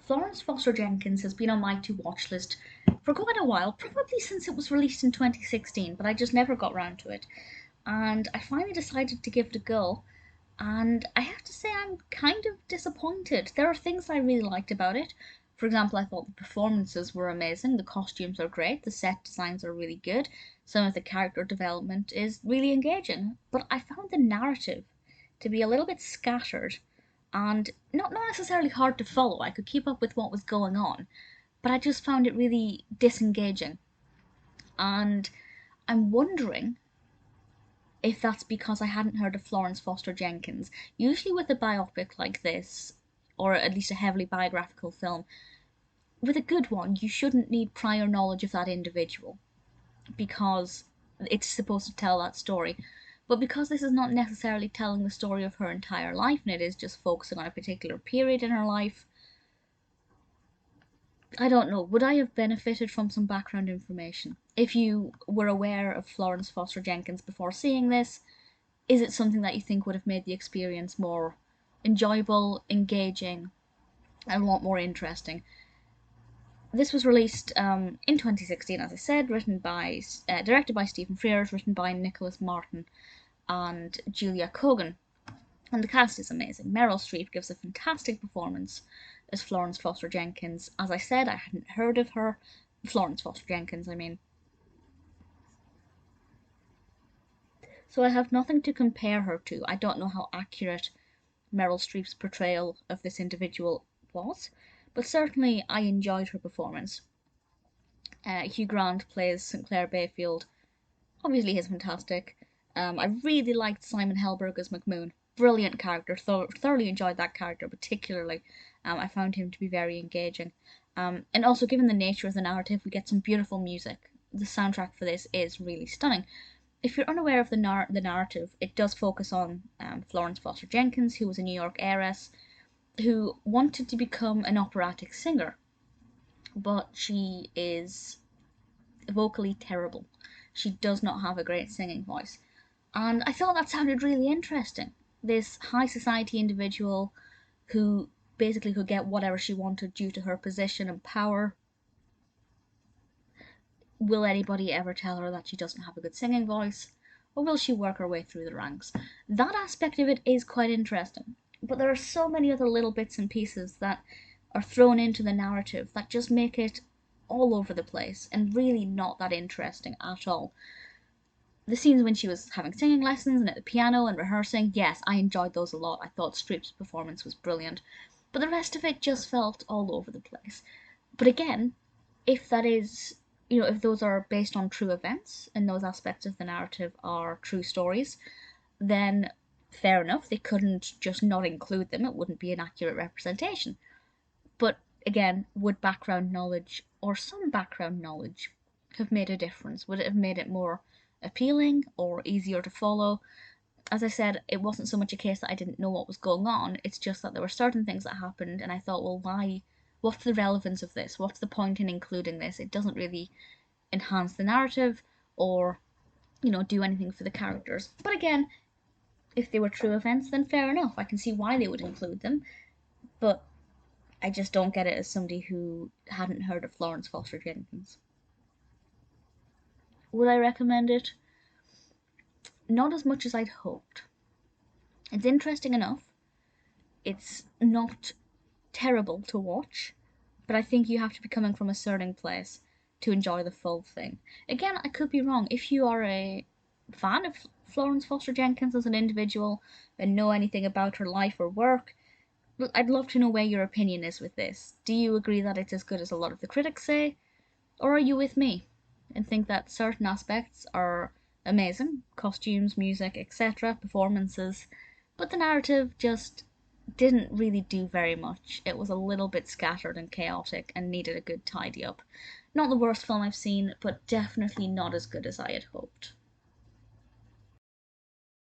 Florence Foster Jenkins has been on my to-watch list for quite a while, probably since it was released in 2016, but I just never got round to it. And I finally decided to give it a go, and I have to say I'm kind of disappointed. There are things I really liked about it. For example, I thought the performances were amazing, the costumes are great, the set designs are really good, some of the character development is really engaging, but I found the narrative to be a little bit scattered and not necessarily hard to follow. I could keep up with what was going on, but I just found it really disengaging. And I'm wondering if that's because I hadn't heard of Florence Foster Jenkins. Usually, with a biopic like this, or at least a heavily biographical film, with a good one, you shouldn't need prior knowledge of that individual because it's supposed to tell that story. But because this is not necessarily telling the story of her entire life, and it is just focusing on a particular period in her life, I don't know, would I have benefited from some background information? If you were aware of Florence Foster Jenkins before seeing this, is it something that you think would have made the experience more enjoyable, engaging, and a lot more interesting? This was released in 2016, as I said, directed by Stephen Frears, written by Nicholas Martin and Julia Cogan. And the cast is amazing. Meryl Streep gives a fantastic performance as Florence Foster Jenkins. As I said, I hadn't heard of her. Florence Foster Jenkins, I mean. So I have nothing to compare her to. I don't know how accurate Meryl Streep's portrayal of this individual was, but certainly I enjoyed her performance. Hugh Grant plays St. Clair Bayfield. Obviously, he's fantastic. I really liked Simon Helberg as McMoon. Brilliant character. Thoroughly enjoyed that character particularly. I found him to be very engaging. And also, given the nature of the narrative, we get some beautiful music. The soundtrack for this is really stunning. If you're unaware of the narrative, it does focus on Florence Foster Jenkins, who was a New York heiress who wanted to become an operatic singer, but she is vocally terrible. She does not have a great singing voice. And I thought that sounded really interesting. This high society individual who basically could get whatever she wanted due to her position and power. Will anybody ever tell her that she doesn't have a good singing voice? Or will she work her way through the ranks? That aspect of it is quite interesting. But there are so many other little bits and pieces that are thrown into the narrative that just make it all over the place and really not that interesting at all. The scenes when she was having singing lessons and at the piano and rehearsing, yes, I enjoyed those a lot. I thought Streep's performance was brilliant. But the rest of it just felt all over the place. But again, if that is, if those are based on true events and those aspects of the narrative are true stories, then fair enough, they couldn't just not include them. It wouldn't be an accurate representation. But again, would background knowledge, or some background knowledge, have made a difference? Would it have made it more appealing or easier to follow? As I said, it wasn't so much a case that I didn't know what was going on, it's just that there were certain things that happened and I thought, well, why? What's the relevance of this? What's the point in including this? It doesn't really enhance the narrative or, do anything for the characters. But again, if they were true events, then fair enough. I can see why they would include them. But I just don't get it as somebody who hadn't heard of Florence Foster Jenkins. Would I recommend it? Not as much as I'd hoped. It's interesting enough. It's not terrible to watch, but I think you have to be coming from a certain place to enjoy the full thing. Again, I could be wrong. If you are a fan of Florence Foster Jenkins as an individual and know anything about her life or work, I'd love to know where your opinion is with this. Do you agree that it's as good as a lot of the critics say? Or are you with me and think that certain aspects are amazing, costumes, music, etc., performances, but the narrative just didn't really do very much. It was a little bit scattered and chaotic and needed a good tidy up. Not the worst film I've seen, but definitely not as good as I had hoped.